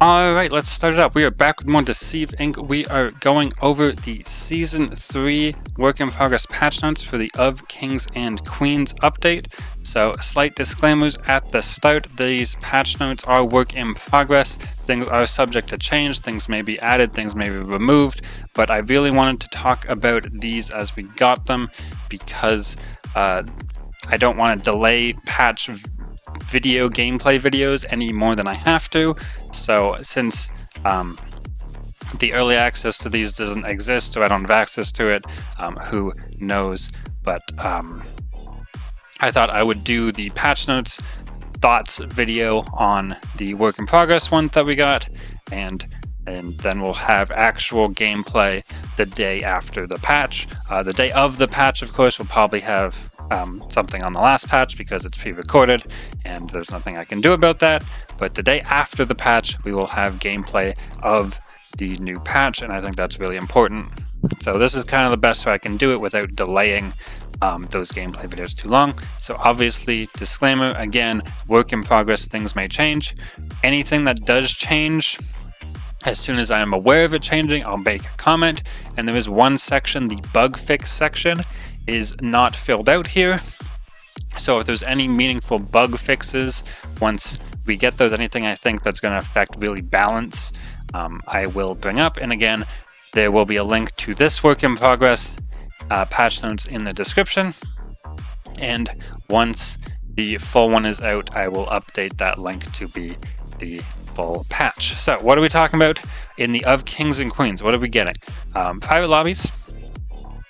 Alright, let's start it up. We are back with more Deceive Inc. We are going over the Season 3 Work in Progress patch notes for the Of Kings and Queens update. So, slight disclaimers at the start. These patch notes are work in progress. Things are subject to change. Things may be added, things may be removed. But I really wanted to talk about these as we got them because I don't want to delay patch video gameplay videos any more than I have to. So since the early access to these doesn't exist, or I don't have access to it, who knows, but I thought I would do the patch notes thoughts video on the work in progress one that we got, and then we'll have actual gameplay the day after the patch. The day of the patch, of course, we'll probably have something on the last patch because it's pre-recorded and there's nothing I can do about that. But the day after the patch, we will have gameplay of the new patch, and I think that's really important. So this is kind of the best way I can do it without delaying those gameplay videos too long. So obviously, disclaimer, again, work in progress, things may change. Anything that does change, as soon as I am aware of it changing, I'll make a comment. And there is one section, the bug fix section, is not filled out here. So if there's any meaningful bug fixes, once we get those, anything I think that's going to affect really balance, I will bring up. And again, there will be a link to this work in progress patch notes in the description. And once the full one is out, I will update that link to be the full patch. So what are we talking about in the Of Kings and Queens? What are we getting? Private lobbies.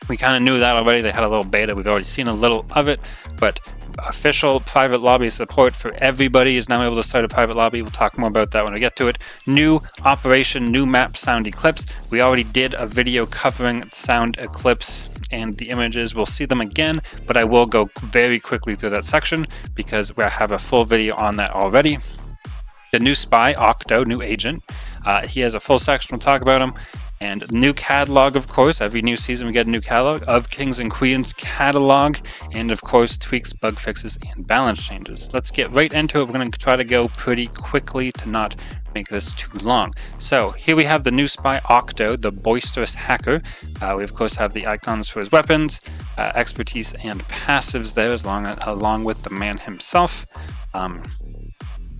We kind of knew that already. They had a little beta. We've already seen a little of it, but official private lobby support for everybody is now able to start a private lobby. We'll talk more about that when we get to it. New operation, new map sound eclipse. We already did a video covering sound eclipse and the images. We'll see them again, but I will go very quickly through that section because we have a full video on that already. The new spy, Octo, new agent. He has a full section. We'll talk about him. And new catalog, of course. Every new season we get a new catalog of Kings and Queens catalog, and of course tweaks, bug fixes, and balance changes. Let's get right into it. We're going to try to go pretty quickly to not make this too long. So here we have the new spy, Octo, the boisterous hacker. We of course have the icons for his weapons, expertise, and passives there, along with the man himself.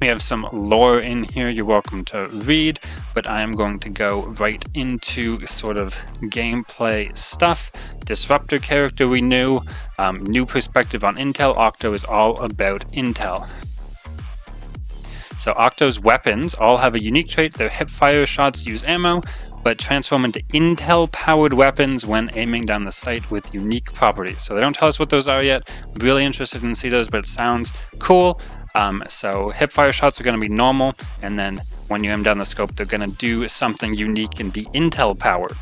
We have some lore in here you're welcome to read, but I am going to go right into sort of gameplay stuff. Disruptor character we knew, new perspective on intel. Octo is all about intel. So Octo's weapons all have a unique trait. Their hip fire shots use ammo, but transform into intel-powered weapons when aiming down the sight with unique properties. So they don't tell us what those are yet. I'm really interested in see those, but it sounds cool. So hip fire shots are going to be normal, and then when you aim down the scope, they're going to do something unique and be intel powered.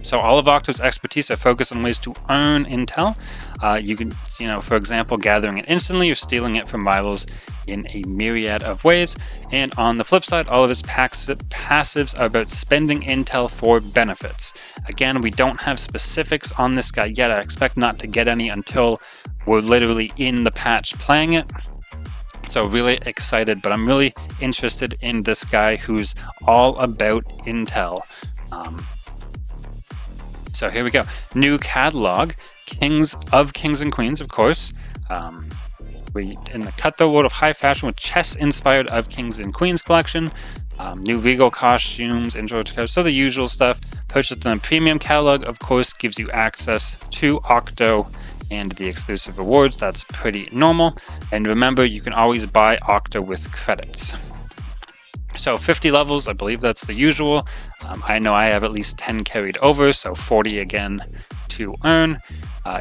So all of Octo's expertise are focused on ways to earn intel. You can, for example, gathering it instantly or stealing it from rivals in a myriad of ways. And on the flip side, all of his passives are about spending intel for benefits. Again, we don't have specifics on this guy yet. I expect not to get any until we're literally in the patch playing it. So really excited, but I'm really interested in this guy who's all about intel. So here we go. New catalog, Kings and Queens, of course. We in the cutthroat world of high fashion with chess-inspired Of Kings and Queens collection. New regal costumes, intro to so the usual stuff. Purchased in the premium catalog, of course, gives you access to Octo and the exclusive rewards. That's pretty normal. And remember, you can always buy Octo with credits. So 50 levels, I believe that's the usual. I know I have at least 10 carried over, so 40 again to earn.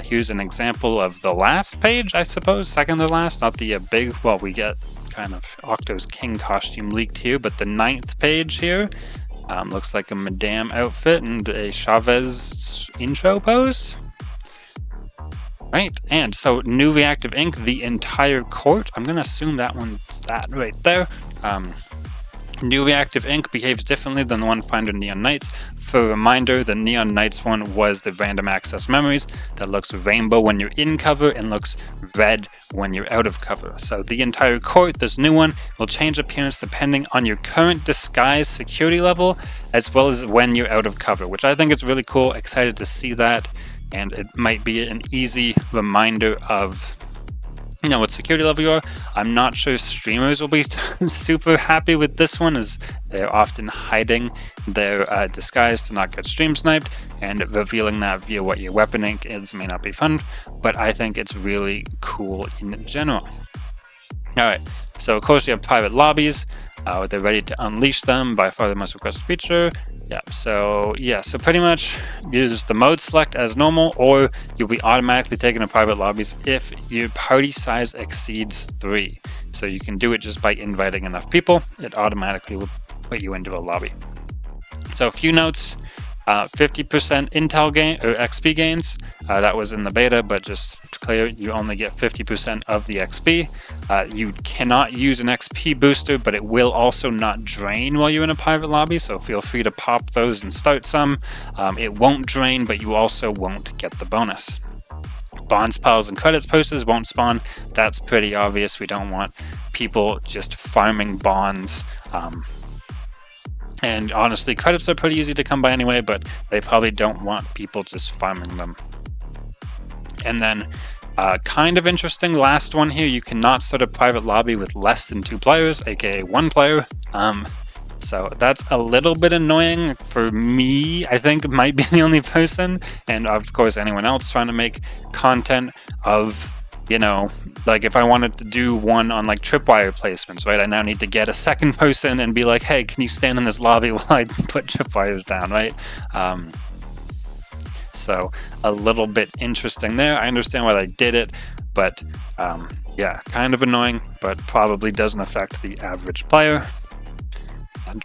Here's an example of the last page, I suppose, second to last, not the big, well, we get kind of Octo's king costume leaked here, but the 9th page here looks like a Madame outfit and a Chavez intro pose. Right, and so new reactive ink, the entire court. I'm going to assume that one's that right there. New reactive ink behaves differently than the one found in Neon Knights. For a reminder, the Neon Knights one was the random access memories that looks rainbow when you're in cover and looks red when you're out of cover. So the entire court, this new one, will change appearance depending on your current disguise security level, as well as when you're out of cover, which I think is really cool. Excited to see that, and it might be an easy reminder of what security level you are. I'm not sure streamers will be super happy with this one, as they're often hiding their disguise to not get stream sniped, and revealing that via what your weapon ink is may not be fun, but I think it's really cool in general. Alright, so of course you have private lobbies. They're ready to unleash them, by far the most requested feature. So pretty much use the mode select as normal, or you'll be automatically taken to private lobbies if your party size exceeds 3. So you can do it just by inviting enough people. It automatically will put you into a lobby. So a few notes. 50% intel gain or XP gains. That was in the beta, but just to clear, you only get 50% of the XP. You cannot use an XP booster, but it will also not drain while you're in a private lobby, so feel free to pop those and start some. It won't drain, but you also won't get the bonus. Bonds, piles, and credits posters won't spawn. That's pretty obvious. We don't want people just farming bonds. And honestly, credits are pretty easy to come by anyway, but they probably don't want people just farming them. And then, kind of interesting, last one here, you cannot start a private lobby with less than 2 players, aka 1 player. So that's a little bit annoying for me. I think it might be the only person, and of course anyone else trying to make content of, like if I wanted to do one on like tripwire placements, right? I now need to get a second person and be like, hey, can you stand in this lobby while I put tripwires down, right? So a little bit interesting there. I understand why they did it, but yeah, kind of annoying, but probably doesn't affect the average player. And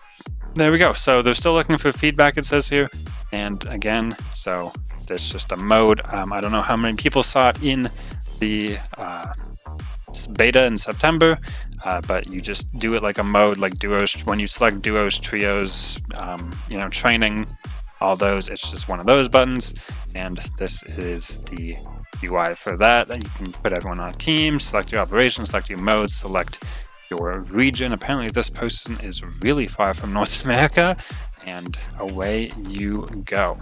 there we go. So they're still looking for feedback, it says here. And again, so there's just a mode. I don't know how many people saw it in the beta in September, but you just do it like a mode, like duos. When you select duos, trios, training, all those, it's just one of those buttons, and this is the UI for that. You can put everyone on a team, select your operation, select your mode, select your region. Apparently this person is really far from North America, and away you go.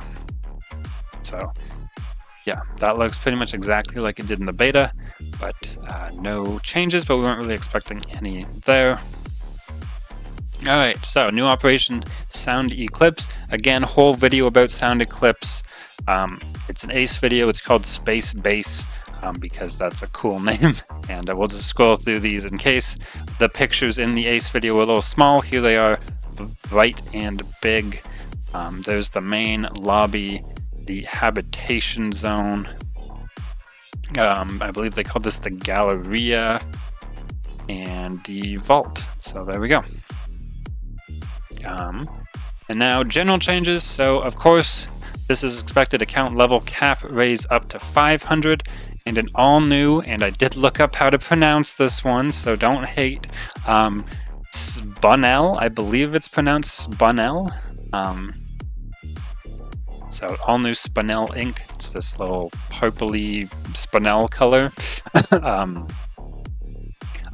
So yeah, that looks pretty much exactly like it did in the beta, but no changes, but we weren't really expecting any there. Alright, so new operation, Sound Eclipse. Again, whole video about Sound Eclipse. It's an ACE video, it's called Space Base, because that's a cool name. And we'll just scroll through these in case. The pictures in the ACE video were a little small. Here they are, bright and big. There's the main lobby, the habitation zone. I believe they call this the Galleria, and the vault. So there we go. And now general changes. So of course this is expected account level cap raise up to 500, and an all new, and I did look up how to pronounce this one, so don't hate, Spunel, I believe it's pronounced Spunel. So all new Spunel ink. It's this little purpley Spunel color.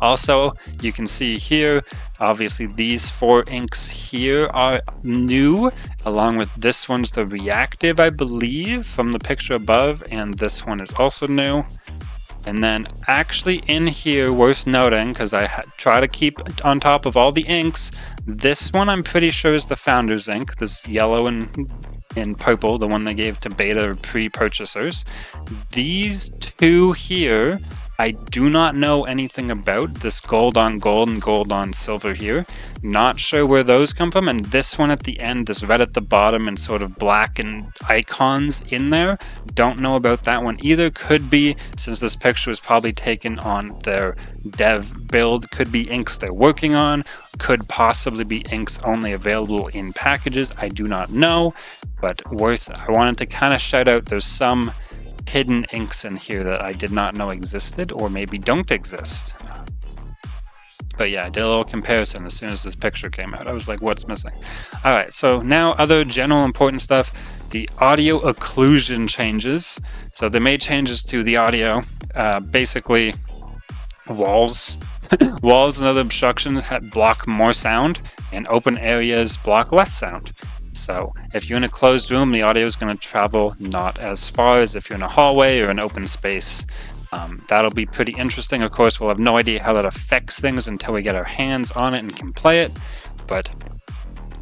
Also, you can see here, obviously these 4 inks here are new, along with this one's the reactive, I believe, from the picture above, and this one is also new. And then actually in here, worth noting, because I try to keep on top of all the inks, this one I'm pretty sure is the Founder's ink, this yellow and purple, the one they gave to beta or pre-purchasers. These 2 here, I do not know anything about. This gold on gold and gold on silver here. Not sure where those come from. And this one at the end, this red at the bottom and sort of black and icons in there. Don't know about that one either. Could be, since this picture was probably taken on their dev build, could be inks they're working on. Could possibly be inks only available in packages. I do not know, but I wanted to kind of shout out, there's some hidden inks in here that I did not know existed, or maybe don't exist. But yeah, I did a little comparison as soon as this picture came out. I was like, what's missing? All right, so now other general important stuff. The audio occlusion changes. So they made changes to the audio. Basically, walls and other obstructions block more sound, and open areas block less sound. So if you're in a closed room, the audio is going to travel not as far as if you're in a hallway or an open space. That'll be pretty interesting. Of course, we'll have no idea how that affects things until we get our hands on it and can play it, but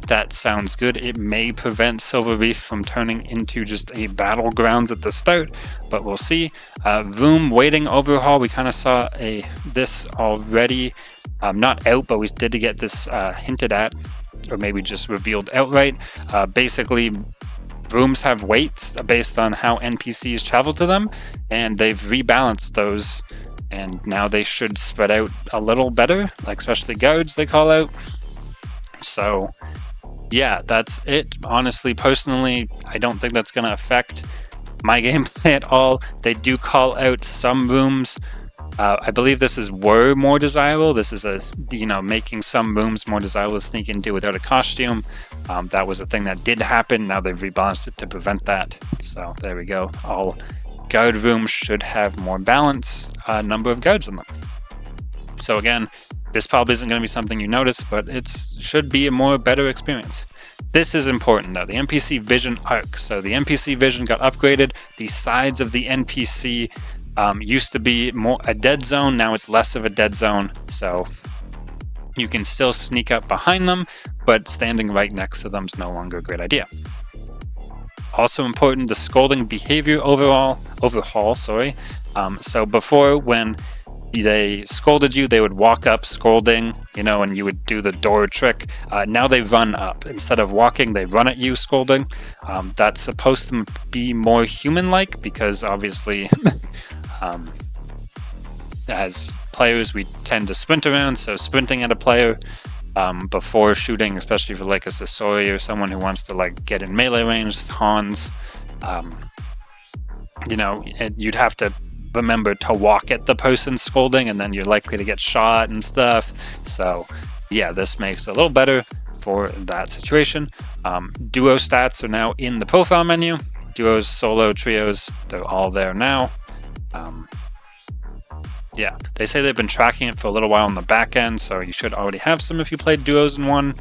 that sounds good. It may prevent Silver Reef from turning into just a battlegrounds at the start, but we'll see. Room waiting overhaul, we kind of saw this already, not out, but we did get this hinted at, or maybe just revealed outright. Basically, rooms have weights based on how NPCs travel to them, and they've rebalanced those, and now they should spread out a little better, like especially guards they call out. So yeah, that's it. Honestly, personally, I don't think that's going to affect my gameplay at all. They do call out some rooms. I believe were more desirable. This is making some rooms more desirable to sneak into without a costume. That was a thing that did happen. Now they've rebalanced it to prevent that. So there we go. All guard rooms should have more balance number of guards in them. So again, this probably isn't going to be something you notice, but it should be a better experience. This is important though, the NPC vision arc. So the NPC vision got upgraded. The sides of the NPC used to be more a dead zone, now it's less of a dead zone. So you can still sneak up behind them, but standing right next to them is no longer a great idea. Also important, the scolding behavior overhaul. So before, when they scolded you, they would walk up scolding, and you would do the door trick. Now they run up. Instead of walking, they run at you scolding. That's supposed to be more human-like, because obviously as players we tend to sprint around, so sprinting at a player before shooting, especially for like a Sasori or someone who wants to get in melee range, Hans, you'd have to remember to walk at the person scolding, and then you're likely to get shot and stuff. So yeah, this makes it a little better for that situation. Duo stats are now in the profile menu. Duos, solo, trios, they're all there now. Yeah, they say they've been tracking it for a little while on the back end, so you should already have some if you played duos in one,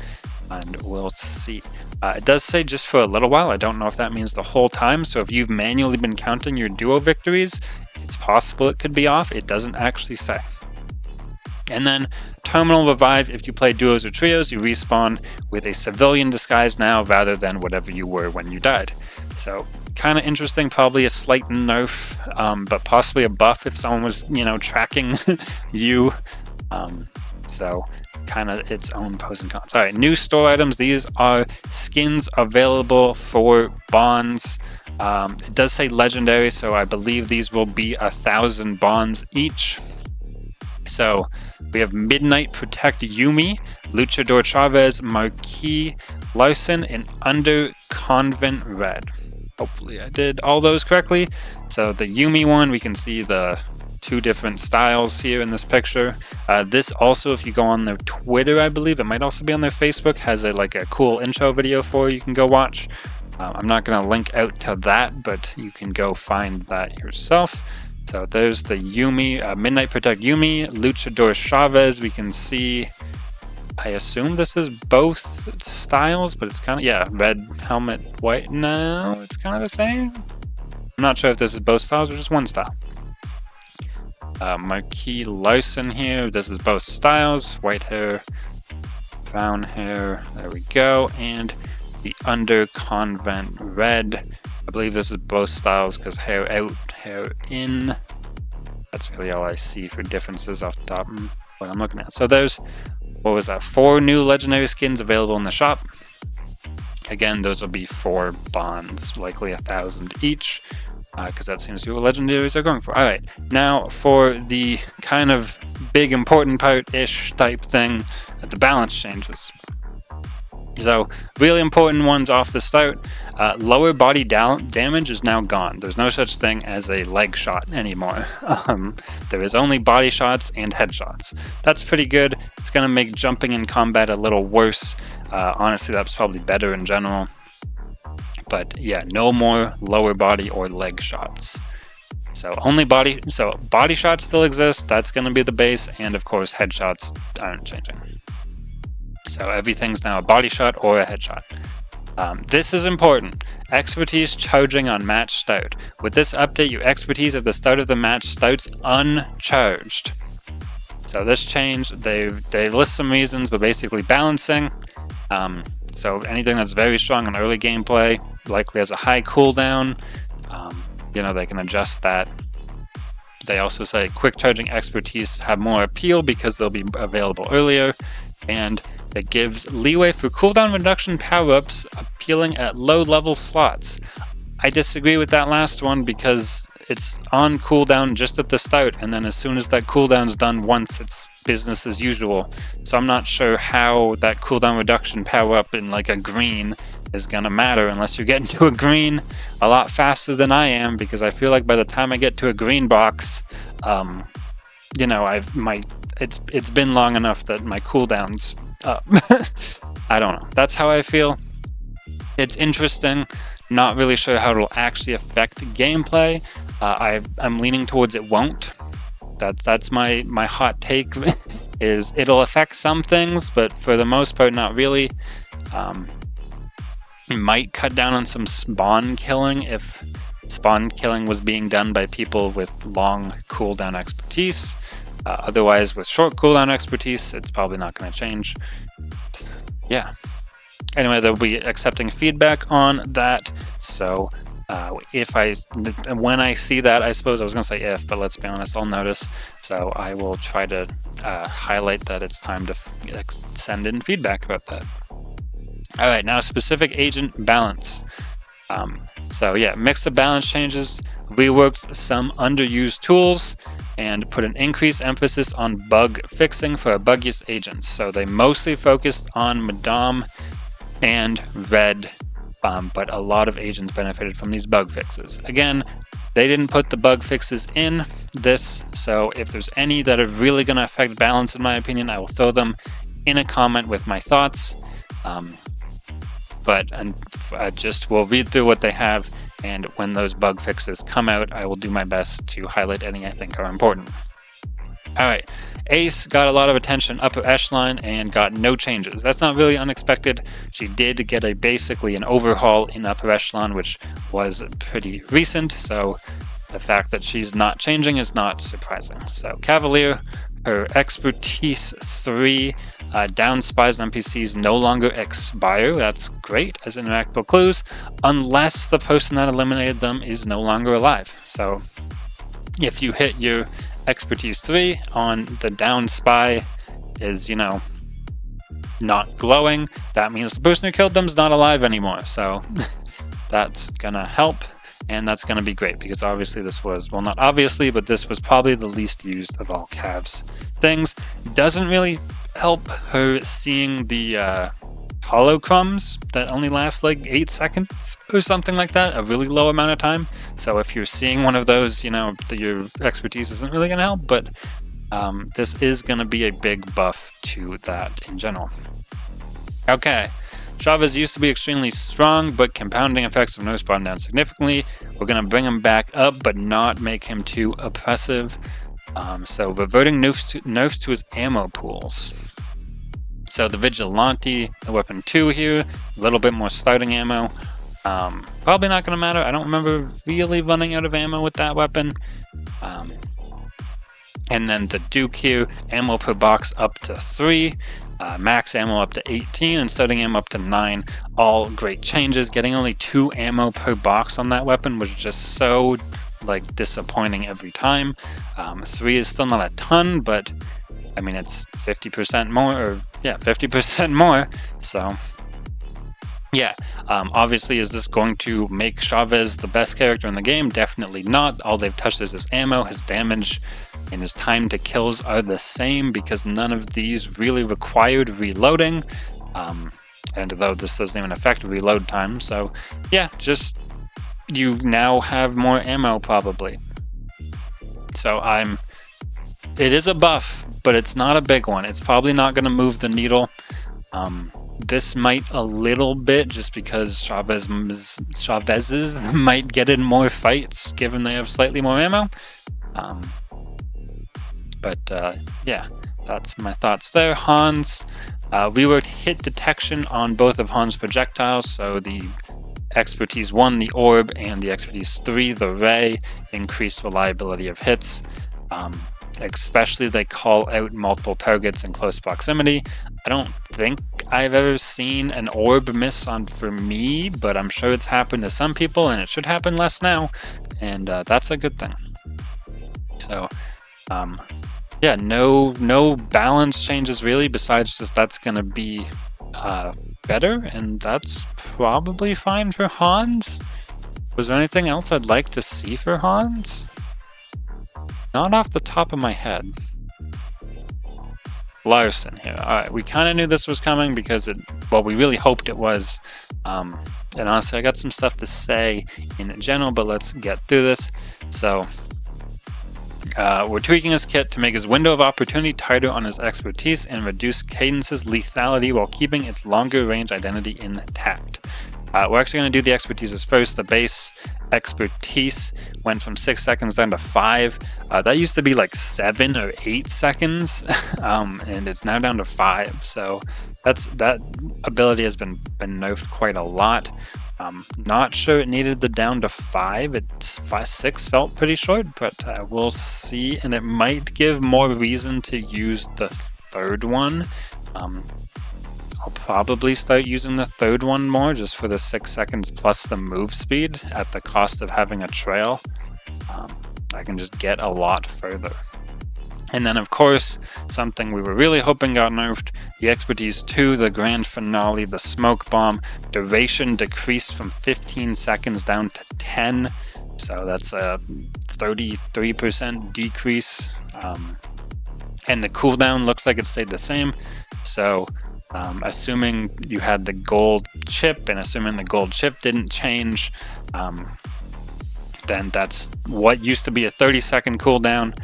and we'll see. It does say just for a little while. I don't know if that means the whole time, so if you've manually been counting your duo victories, it's possible it could be off. It doesn't actually say. And then Terminal Revive, if you play duos or trios, you respawn with a civilian disguise now rather than whatever you were when you died. So kind of interesting, probably a slight nerf, but possibly a buff if someone was, tracking you. So kind of its own pros and cons. All right, new store items. These are skins available for bonds. It does say legendary, so I believe these will be 1,000 bonds each. So we have Midnight Protect Yumi, Luchador Chavez, Marquis Larcin, and Under Convent Red. Hopefully I did all those correctly. So the Yumi one, we can see the two different styles here in this picture. This also, if you go on their Twitter, I believe, it might also be on their Facebook, has a cool intro video for you can go watch. I'm not going to link out to that, but you can go find that yourself. So there's the Yumi, Midnight Protect Yumi, Luchador Chavez. We can see, I assume this is both styles, but it's kind of, yeah, red helmet, white. No, it's kind of the same. I'm not sure if this is both styles or just one style. Marquis Larcin here. This is both styles, white hair, brown hair. There we go. And the Under Convent Red. I believe this is both styles because hair out, hair in. That's really all I see for differences off the top of what I'm looking at. So there's, what was that, 4 new legendary skins available in the shop. Again, those will be 4 bonds, likely 1,000 each, because that seems to be what legendaries are going for. All right, now for the kind of big important part-ish type thing, the balance changes. So really important ones off the start. Lower body damage is now gone. There's no such thing as a leg shot anymore. There is only body shots and headshots. That's pretty good. It's going to make jumping in combat a little worse. Honestly, that's probably better in general. But yeah, no more lower body or leg shots. So only body shots still exist. That's going to be the base, and of course headshots aren't changing. So everything's now a body shot or a headshot. This is important. Expertise charging on match start. With this update, your expertise at the start of the match starts uncharged. So this change, they list some reasons, but basically balancing. So anything that's very strong in early gameplay likely has a high cooldown. They can adjust that. They also say quick charging expertise have more appeal because they'll be available earlier, and it gives leeway for cooldown reduction power-ups appealing at low-level slots. I disagree with that last one because it's on cooldown just at the start, and then as soon as that cooldown's done once, it's business as usual. So I'm not sure how that cooldown reduction power-up in like a green is gonna matter unless you get into a green a lot faster than I am, because I feel like by the time I get to a green box, it's been long enough that my cooldown's up. I don't know. That's how I feel. It's interesting. Not really sure how it'll actually affect gameplay. I'm leaning towards it won't. That's my hot take. Is it'll affect some things, but for the most part, not really. It might cut down on some spawn killing if spawn killing was being done by people with long cooldown expertise. Otherwise, with short cooldown expertise, it's probably not going to change. Yeah. Anyway, they'll be accepting feedback on that. So when I see that, I suppose I was going to say if, but let's be honest, I'll notice. So I will try to highlight that it's time to send in feedback about that. All right, now specific agent balance. So yeah, mix of balance changes, reworked some underused tools, and put an increased emphasis on bug fixing for our buggiest agents. So they mostly focused on Madame and Red, but a lot of agents benefited from these bug fixes. Again, they didn't put the bug fixes in this, so if there's any that are really going to affect balance, in my opinion, I will throw them in a comment with my thoughts. But we'll read through what they have, and when those bug fixes come out, I will do my best to highlight any I think are important. All right, Ace got a lot of attention upper echelon and got no changes. That's not really unexpected. She did get basically an overhaul in upper echelon, which was pretty recent, so the fact that she's not changing is not surprising. So Cavaliere, her expertise 3, down spies and NPCs no longer expire. That's great as interactable clues, unless the person that eliminated them is no longer alive. So if you hit your expertise 3 on the down spy is, not glowing, that means the person who killed them is not alive anymore. So that's gonna help, and that's gonna be great, because obviously this was, well, not obviously, but this was probably the least used of all Cav's things. Doesn't really help her seeing the holocrumbs that only last like 8 seconds or something like that, a really low amount of time. So if you're seeing one of those, your expertise isn't really going to help, but this is going to be a big buff to that in general. Okay, Chavez used to be extremely strong, but compounding effects of nerfs brought him down significantly. We're going to bring him back up, but not make him too oppressive. So reverting nerfs to his ammo pools. So the Vigilante, the weapon 2 here, a little bit more starting ammo. Probably not going to matter. I don't remember really running out of ammo with that weapon. And then the Duke here, ammo per box up to 3, max ammo up to 18, and starting ammo up to 9. All great changes. Getting only 2 ammo per box on that weapon was just so disappointing every time. 3 is still not a ton, but I mean, it's 50% more, 50% more. So yeah, obviously, is this going to make Chavez the best character in the game? Definitely not. All they've touched is his ammo, his damage, and his time to kills are the same, because none of these really required reloading. And though this doesn't even affect reload time, so yeah, just you now have more ammo probably. So it is a buff, but it's not a big one. It's probably not going to move the needle. This might a little bit, just because Chavez's might get in more fights, given they have slightly more ammo. Yeah, that's my thoughts there. Hans, reworked hit detection on both of Hans' projectiles, so the Expertise 1, the Orb, and the Expertise 3, the Ray, increased reliability of hits. Especially they call out multiple targets in close proximity. I don't think I've ever seen an orb miss on for me, but I'm sure it's happened to some people, and it should happen less now, and that's a good thing. So yeah, no balance changes really, besides just that's gonna be better, and that's probably fine for Hans. Was there anything else I'd like to see for Hans? Not off the top of my head. Larcin here. Alright, we kind of knew this was coming because we really hoped it was. And honestly, I got some stuff to say in general, but let's get through this. So, we're tweaking his kit to make his window of opportunity tighter on his expertise and reduce Cadence's lethality while keeping its longer range identity intact. We're actually going to do the expertises first. The base expertise went from 6 seconds down to 5. That used to be like 7 or 8 seconds, and it's now down to 5. So that ability has been nerfed quite a lot. Not sure it needed the down to 5. 6 felt pretty short, but we'll see, and it might give more reason to use the third one. I'll probably start using the third one more, just for the 6 seconds plus the move speed at the cost of having a trail. I can just get a lot further. And then, of course, something we were really hoping got nerfed, the Expertise 2, the grand finale, the smoke bomb. Duration decreased from 15 seconds down to 10, so that's a 33% decrease. And the cooldown looks like it stayed the same, so assuming you had the gold chip, and assuming the gold chip didn't change, then that's what used to be a 30-second cooldown.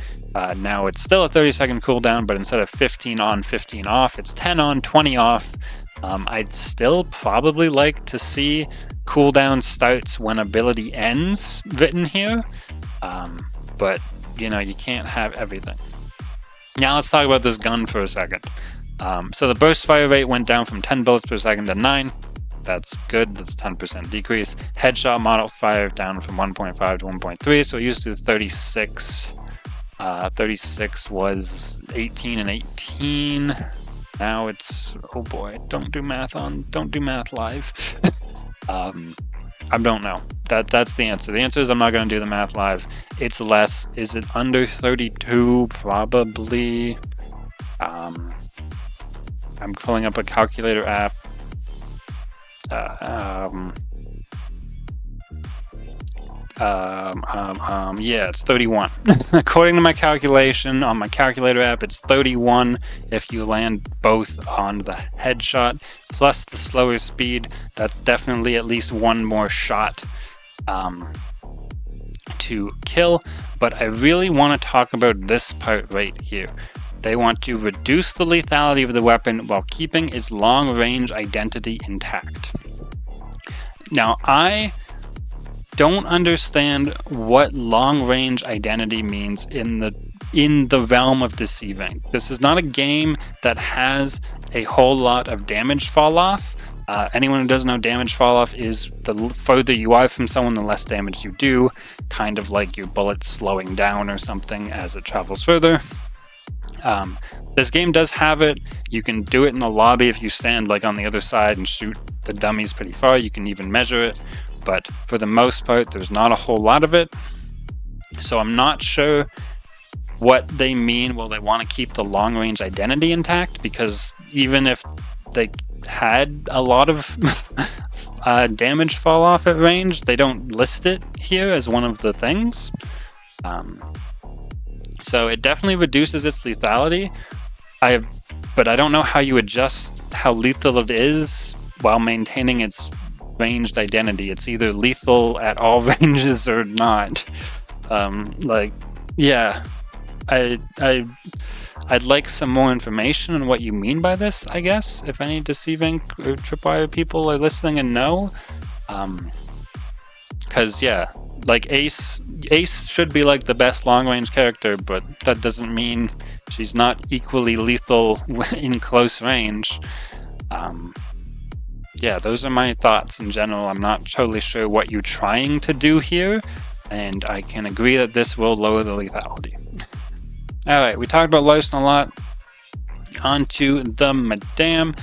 Now it's still a 30-second cooldown, but instead of 15 on, 15 off, it's 10 on, 20 off. I'd still probably like to see cooldown starts when ability ends written here, but you know, you can't have everything. Now let's talk about this gun for a second. So the burst fire rate went down from 10 bullets per second to 9. That's good. That's a 10% decrease. Headshot modifier down from 1.5 to 1.3. So it used to 36. 36 was 18 and 18. Now it's, oh boy, don't do math live. I don't know. That's the answer. The answer is I'm not going to do the math live. It's less. Is it under 32? Probably. I'm pulling up a calculator app. Yeah, it's 31. According to my calculation on my calculator app, it's 31 if you land both on the headshot plus the slower speed. That's definitely at least one more shot to kill. But I really want to talk about this part right here. They want to reduce the lethality of the weapon while keeping its long-range identity intact. Now, I don't understand what long-range identity means in the realm of Deceiving. This is not a game that has a whole lot of damage fall-off. Anyone who doesn't know, damage fall-off is the further you are from someone, the less damage you do, kind of like your bullet slowing down or something as it travels further. This game does have it. You can do it in the lobby if you stand like on the other side and shoot the dummies pretty far. You can even measure it, but for the most part, there's not a whole lot of it. So I'm not sure what they mean. Well, they want to keep the long-range identity intact, because even if they had a lot of damage fall off at range, they don't list it here as one of the things. So it definitely reduces its lethality. But I don't know how you adjust how lethal it is while maintaining its ranged identity. It's either lethal at all ranges or not. Like, yeah, I'd like some more information on what you mean by this, I guess, if any Deceive or Tripwire people are listening and know. Because, yeah, like Ace should be like the best long-range character, but that doesn't mean she's not equally lethal in close range. Yeah, those are my thoughts in general. I'm not totally sure what you're trying to do here, and I can agree that this will lower the lethality. Alright, we talked about Larcin a lot. On to the Madame.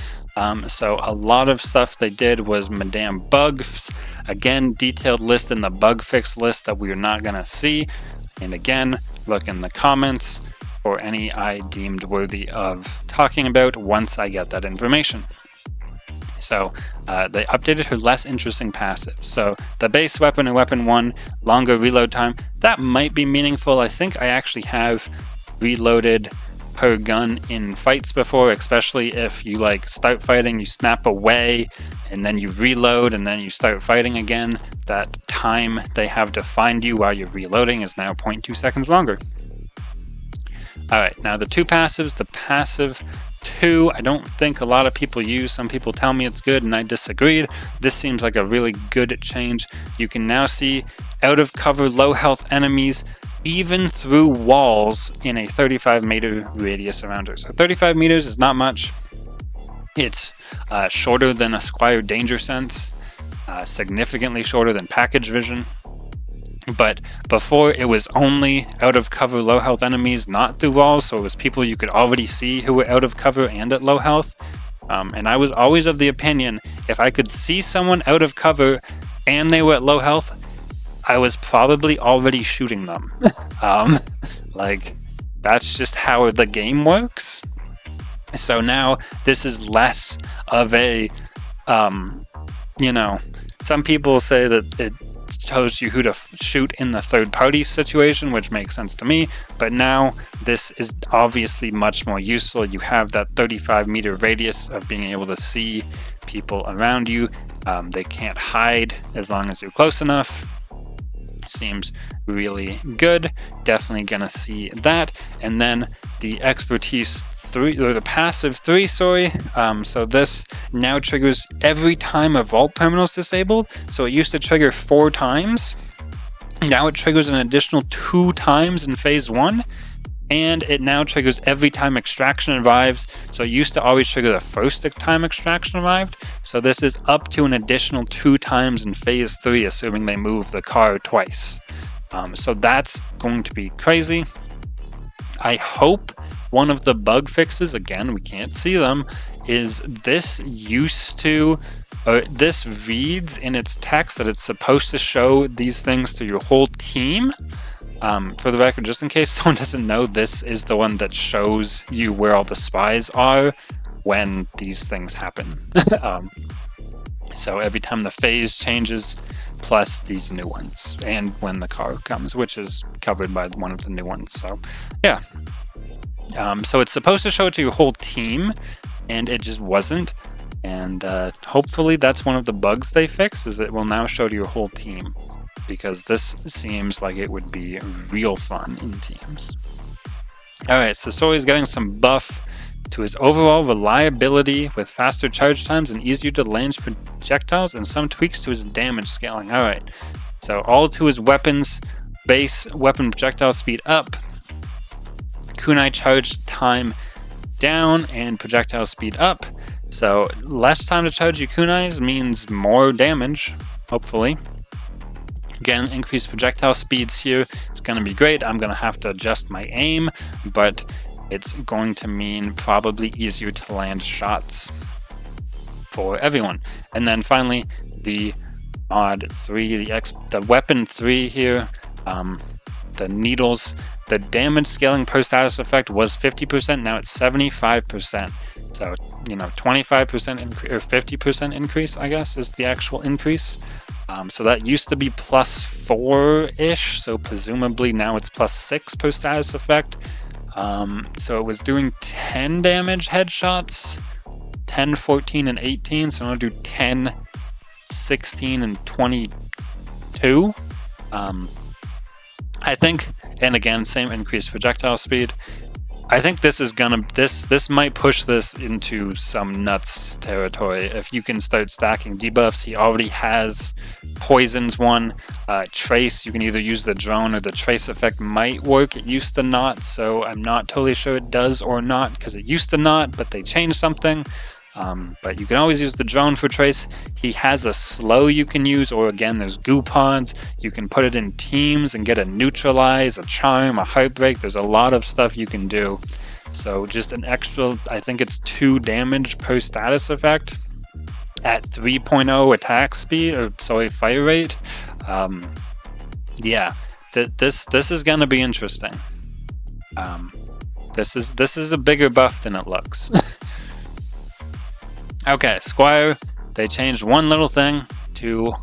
So a lot of stuff they did was Madame bugs. Again, detailed list in the bug fix list that we're not going to see. And again, look in the comments for any I deemed worthy of talking about once I get that information. So they updated her less interesting passive. So the base weapon in Weapon 1, longer reload time, that might be meaningful. I think I actually have reloaded her gun in fights before, especially if you like start fighting, you snap away, and then you reload, and then you start fighting again. That time they have to find you while you're reloading is now 0.2 seconds longer. Alright, now the two passives. The passive 2, I don't think a lot of people use. Some people tell me it's good, and I disagreed. This seems like a really good change. You can now see out of cover low health enemies even through walls in a 35-meter radius around her. So 35 meters is not much. It's shorter than a Squire Danger Sense, significantly shorter than Package Vision. But before, it was only out of cover low health enemies, not through walls, so it was people you could already see who were out of cover and at low health. And I was always of the opinion, if I could see someone out of cover and they were at low health, I was probably already shooting them. Like, that's just how the game works. So now this is less of a, you know, some people say that it shows you who to shoot in the third party situation, which makes sense to me, but now this is obviously much more useful. You have that 35-meter radius of being able to see people around you. They can't hide as long as you're close enough. Seems really good. Definitely gonna see that. And then the expertise 3, or the passive 3, sorry. So this now triggers every time a vault terminal is disabled. So it used to trigger 4 times. Now it triggers an additional 2 times in phase 1. And it now triggers every time extraction arrives. So it used to always trigger the first time extraction arrived. So this is up to an additional 2 times in phase 3, assuming they move the car twice. So that's going to be crazy. I hope one of the bug fixes, again, we can't see them, is this used to, this reads in its text that it's supposed to show these things to your whole team. For the record, just in case someone doesn't know, this is the one that shows you where all the spies are when these things happen. So every time the phase changes, plus these new ones, and when the car comes, which is covered by one of the new ones. So yeah. So it's supposed to show it to your whole team, and it just wasn't. And hopefully that's one of the bugs they fix, is it will now show to your whole team, because this seems like it would be real fun in teams. Alright, Sasori is getting some buff to his overall reliability with faster charge times and easier to land projectiles, and some tweaks to his damage scaling. Alright, so all to his weapons, base weapon projectile speed up, kunai charge time down, and projectile speed up. So less time to charge your kunais means more damage, hopefully. Again, increased projectile speeds here. It's going to be great. I'm going to have to adjust my aim, but it's going to mean probably easier to land shots for everyone. And then finally, the mod 3, the weapon 3 here, the needles, the damage scaling per status effect was 50%, now it's 75%. So, you know, 25% increase, or 50% increase, I guess, is the actual increase. So that used to be plus 4-ish, so presumably now it's plus 6 per status effect. So it was doing 10 damage headshots 10, 14, and 18. So I'm going to do 10, 16, and 22. I think, and again, same increased projectile speed. I think this is gonna, this might push this into some nuts territory. If you can start stacking debuffs, he already has Poison's one. Trace, you can either use the drone or the trace effect might work. It used to not, so I'm not totally sure it does or not, because it used to not, but they changed something. But you can always use the drone for trace. He has a slow you can use, or again, there's goo pods. You can put it in teams and get a neutralize, a charm, a heartbreak. There's a lot of stuff you can do. So just an extra, I think it's 2 damage per status effect at 3.0 attack speed, or sorry, fire rate. Yeah, this is gonna be interesting. This is a bigger buff than it looks. Okay, Squire, they changed one little thing to,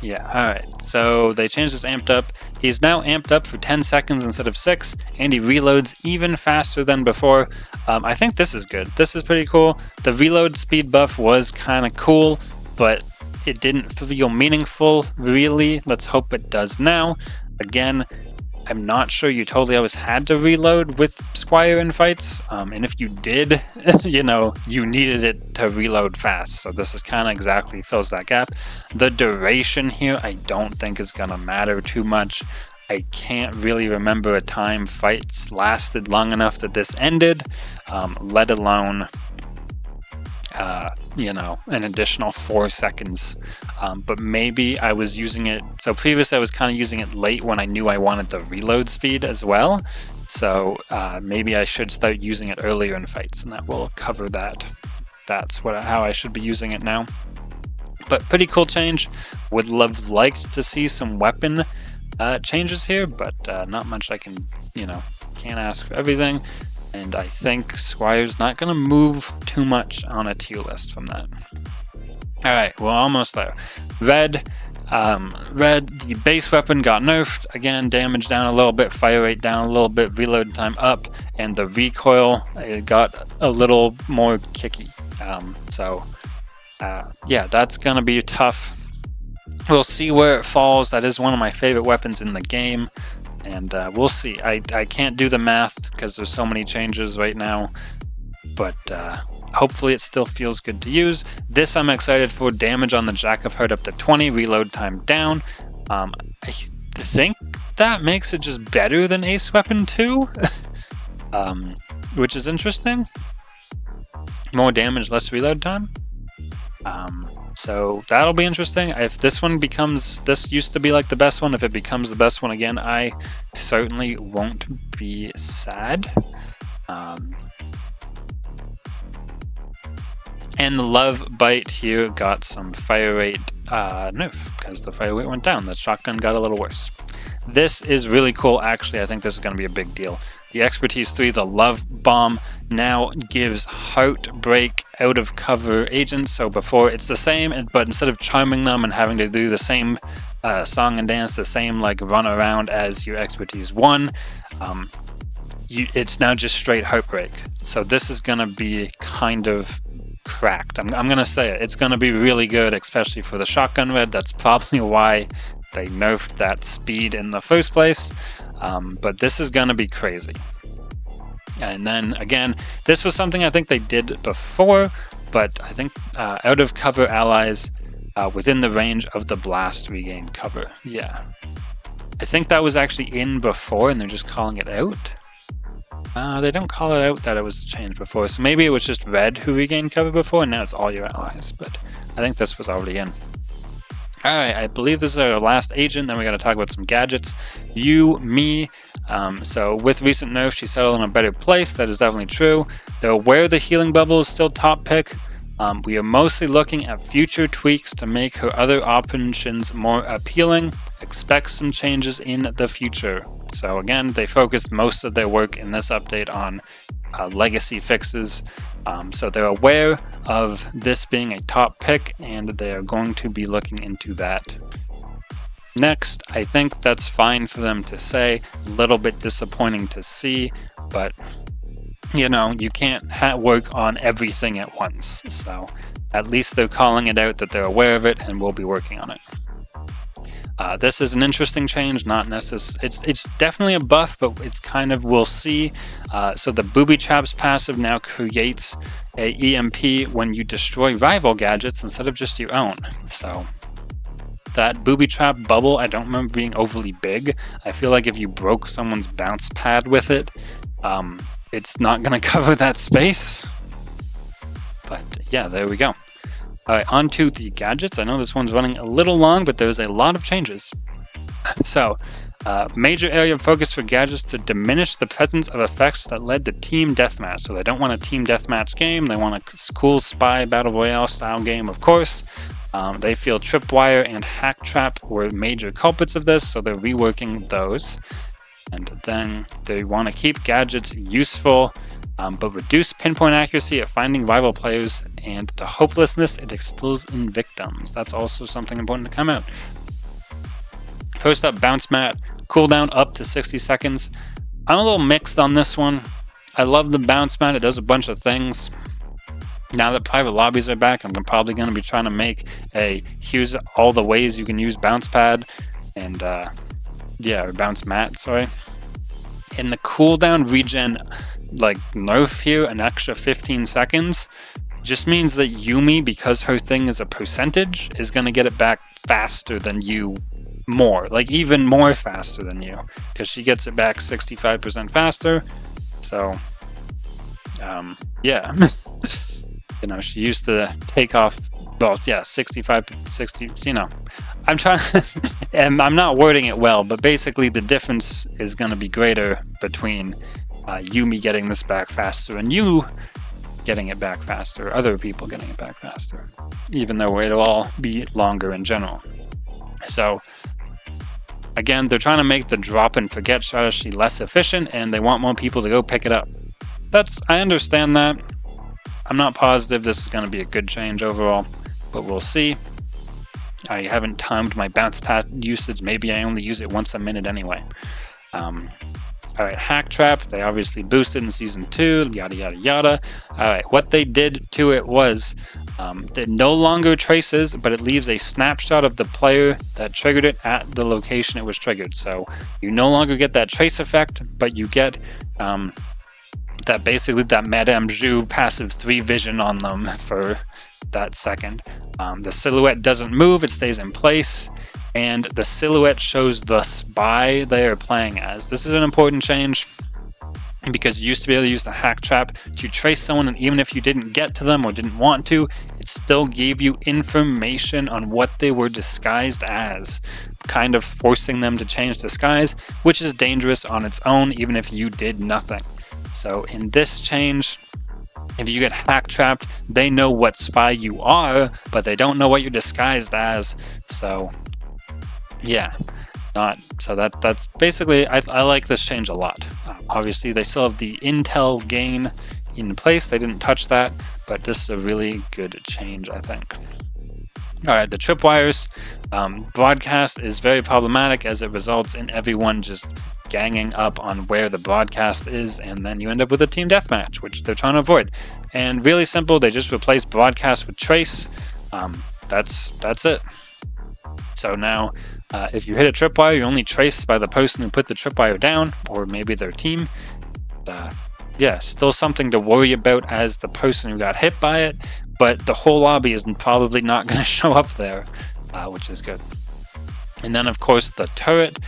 yeah, alright, so they changed his amped up. He's now amped up for 10 seconds instead of 6, and he reloads even faster than before. I think this is good. This is pretty cool. The reload speed buff was kind of cool, but it didn't feel meaningful, really. Let's hope it does now. Again, I'm not sure you totally always had to reload with Squire in fights, and if you did, you know, you needed it to reload fast, so this is kind of exactly fills that gap. The duration here I don't think is going to matter too much. I can't really remember a time fights lasted long enough that this ended, let alone you know, an additional 4 seconds. But maybe I was using it, so previously I was kind of using it late when I knew I wanted the reload speed as well. So maybe I should start using it earlier in fights, and that will cover that. That's how I should be using it now. But pretty cool change. Would have liked to see some weapon changes here, but not much I can, you know, can't ask for everything. And I think Squire's not going to move too much on a tier list from that. Alright, we're almost there. Red, the base weapon got nerfed. Again, damage down a little bit, fire rate down a little bit, reload time up, and the recoil it got a little more kicky. Yeah, that's going to be tough. We'll see where it falls. That is one of my favorite weapons in the game. And we'll see. I can't do the math because there's so many changes right now, but hopefully it still feels good to use. This I'm excited for. Damage on the Jack of Heart up to 20, reload time down. I think that makes it just better than Ace Weapon 2, which is interesting. More damage, less reload time. So that'll be interesting. If this one becomes, this used to be like the best one, if it becomes the best one again, I certainly won't be sad. And the Love Bite here got some fire rate nerf, because the fire rate went down. The shotgun got a little worse. This is really cool, actually. I think this is going to be a big deal. The Expertise 3, the Love Bomb, now gives Heartbreak out of cover agents. So before it's the same, but instead of charming them and having to do the same song and dance, the same like run around as your Expertise 1, it's now just straight Heartbreak. So this is going to be kind of cracked. I'm going to say it. It's going to be really good, especially for the Shotgun Red. That's probably why they nerfed that speed in the first place. But this is going to be crazy. And then again, this was something I think they did before, but I think out of cover allies within the range of the blast regain cover. Yeah. I think that was actually in before and they're just calling it out. They don't call it out that it was changed before, so maybe it was just red who regained cover before and now it's all your allies, but I think this was already in. Alright, I believe this is our last agent, then we gotta talk about some gadgets. You, me, so with recent nerfs, she settled in a better place, that is definitely true. Though where the healing bubble is still top pick, we are mostly looking at future tweaks to make her other options more appealing. Expect some changes in the future. So again, they focused most of their work in this update on legacy fixes. So they're aware of this being a top pick and they are going to be looking into that. Next, I think that's fine for them to say. A little bit disappointing to see, but you know, you can't work on everything at once. So at least they're calling it out that they're aware of it and will be working on it. This is an interesting change, not necessary. It's definitely a buff, but it's kind of, we'll see. So the Booby Traps passive now creates a EMP when you destroy rival gadgets instead of just your own. So that Booby Trap bubble, I don't remember being overly big. I feel like if you broke someone's bounce pad with it, it's not going to cover that space. But yeah, there we go. All right, on to the gadgets. I know this one's running a little long, but there's a lot of changes. So, major area of focus for gadgets to diminish the presence of effects that led to team deathmatch. So they don't want a team deathmatch game. They want a cool spy battle royale style game, of course. They feel tripwire and hack trap were major culprits of this, so they're reworking those. And then they want to keep gadgets useful, but reduce pinpoint accuracy at finding rival players and the hopelessness it instills in victims. That's also something important to come out. First up, bounce mat, cooldown up to 60 seconds. I'm a little mixed on this one. I love the bounce mat, it does a bunch of things. Now that private lobbies are back, I'm probably going to be trying to make here's all the ways you can use bounce pad and or bounce mat, sorry. In the cooldown regen, like nerf here, an extra 15 seconds, just means that Yuumi, because her thing is a percentage, is going to get it back faster than you, more, like even more faster than you, because she gets it back 65% faster. So, yeah. You know, she used to take off, well, yeah, 65, 60, you know. I'm trying, and I'm not wording it well, but basically the difference is going to be greater between Yuumi getting this back faster and you getting it back faster, other people getting it back faster, even though it'll all be longer in general. So, again, they're trying to make the drop and forget strategy less efficient, and they want more people to go pick it up. I understand that. I'm not positive this is going to be a good change overall, but we'll see. I haven't timed my bounce pad usage. Maybe I only use it once a minute anyway. Alright, hack trap. They obviously boosted in season 2, yada yada yada. Alright, what they did to it was it no longer traces, but it leaves a snapshot of the player that triggered it at the location it was triggered. So you no longer get that trace effect, but you get that basically that Madame Zhu passive 3 vision on them for that second. The silhouette doesn't move, it stays in place, and the silhouette shows the spy they are playing as. This is an important change because you used to be able to use the hack trap to trace someone, and even if you didn't get to them or didn't want to, it still gave you information on what they were disguised as, kind of forcing them to change disguise, which is dangerous on its own even if you did nothing. So in this change, if you get hack trapped, they know what spy you are, but they don't know what you're disguised as. So yeah, that's basically, I like this change a lot. Obviously they still have the intel gain in place, they didn't touch that, but this is a really good change, I think. Alright, the tripwires. Broadcast is very problematic as it results in everyone just ganging up on where the broadcast is, and then you end up with a team deathmatch, which they're trying to avoid. And really simple, they just replace broadcast with trace. That's it. So now, if you hit a tripwire, you're only traced by the person who put the tripwire down, or maybe their team. Yeah, still something to worry about as the person who got hit by it, but the whole lobby is probably not going to show up there, which is good. And then, of course, the turret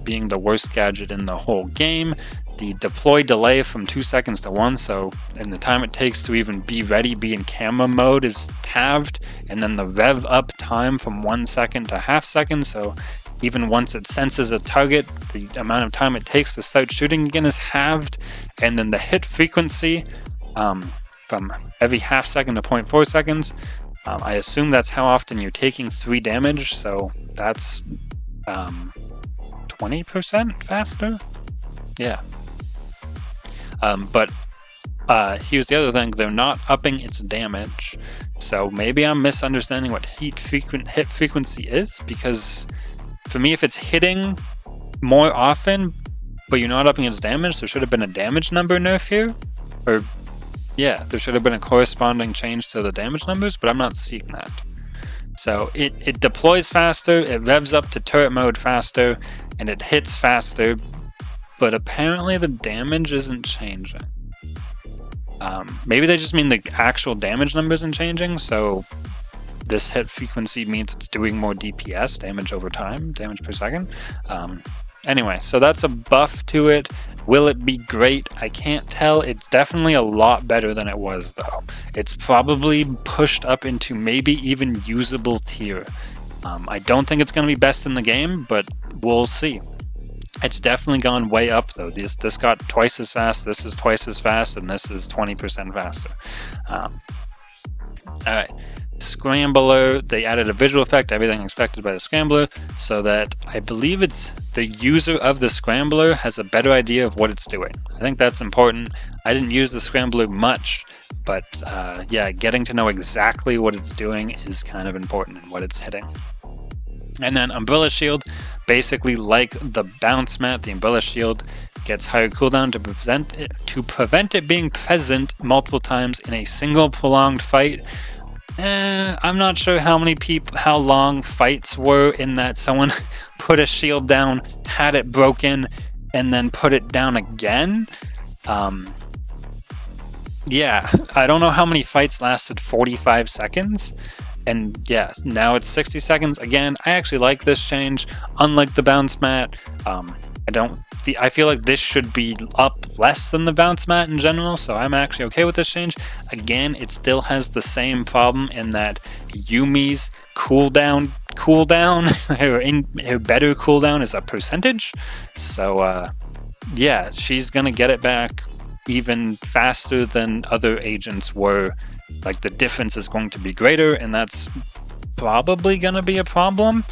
being the worst gadget in the whole game. The deploy delay from 2 seconds to 1, so in the time it takes to even be ready, be in camera mode, is halved, and then the rev up time from 1 second to half second, so even once it senses a target, the amount of time it takes to start shooting again is halved, and then the hit frequency from every half second to 0.4 seconds. I assume that's how often you're taking 3 damage, so that's 20% faster? Yeah. But here's the other thing, they're not upping its damage, so maybe I'm misunderstanding what hit frequency is, because for me, if it's hitting more often, but you're not upping its damage. There should have been a damage number nerf here, or yeah, there should have been a corresponding change to the damage numbers, but I'm not seeing that. So it deploys faster, it revs up to turret mode faster, and it hits faster, but apparently the damage isn't changing. Maybe they just mean the actual damage number isn't changing, so this hit frequency means it's doing more DPS, damage over time, damage per second. Anyway, so that's a buff to it. Will it be great? I can't tell. It's definitely a lot better than it was, though. It's probably pushed up into maybe even usable tier. I don't think it's going to be best in the game, but we'll see. It's definitely gone way up, though. This got twice as fast, this is twice as fast, and this is 20% faster. Alright. Scrambler, they added a visual effect, everything expected by the Scrambler, so that I believe it's the user of the Scrambler has a better idea of what it's doing. I think that's important. I didn't use the Scrambler much, but yeah, getting to know exactly what it's doing is kind of important and what it's hitting. And then Umbrella Shield, basically like the Bounce Mat, the Umbrella Shield gets higher cooldown to prevent it being present multiple times in a single prolonged fight. I'm not sure how long fights were in that someone put a shield down, had it broken, and then put it down again. Yeah, I don't know how many fights lasted 45 seconds. And yeah, now it's 60 seconds. Again, I actually like this change. Unlike the Bounce Mat, I feel like this should be up less than the Bounce Mat in general, so I'm actually okay with this change. Again, it still has the same problem in that Yumi's cooldown, her better cooldown is a percentage. So yeah, she's gonna get it back even faster than other agents were. Like, the difference is going to be greater, and that's probably gonna be a problem.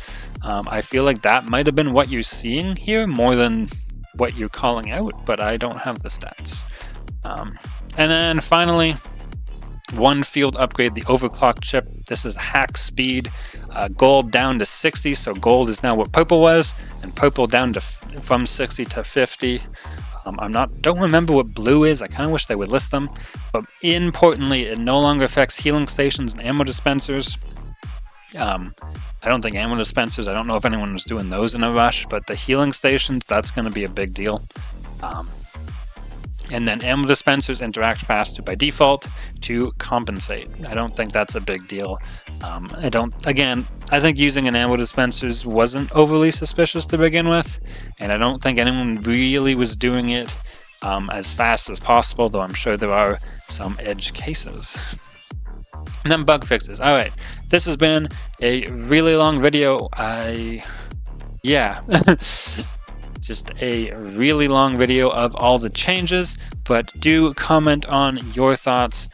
I feel like that might have been what you're seeing here more than what you're calling out, but I don't have the stats. And then finally, one field upgrade, the overclock chip. This is hack speed, gold down to 60, so gold is now what purple was, and purple down to from 60 to 50. Don't remember what blue is. I kind of wish they would list them, but importantly, it no longer affects healing stations and ammo dispensers. I don't think ammo dispensers, I don't know if anyone was doing those in a rush, but the healing stations, that's going to be a big deal. And then ammo dispensers interact faster by default to compensate. I don't think that's a big deal. I think using an ammo dispensers wasn't overly suspicious to begin with, and I don't think anyone really was doing it as fast as possible, though I'm sure there are some edge cases. And then bug fixes. Alright, this has been a really long video. Just a really long video of all the changes, but do comment on your thoughts.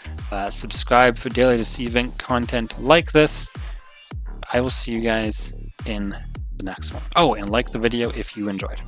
Subscribe for daily deceiving content like this. I will see you guys in the next one. Oh, and like the video if you enjoyed.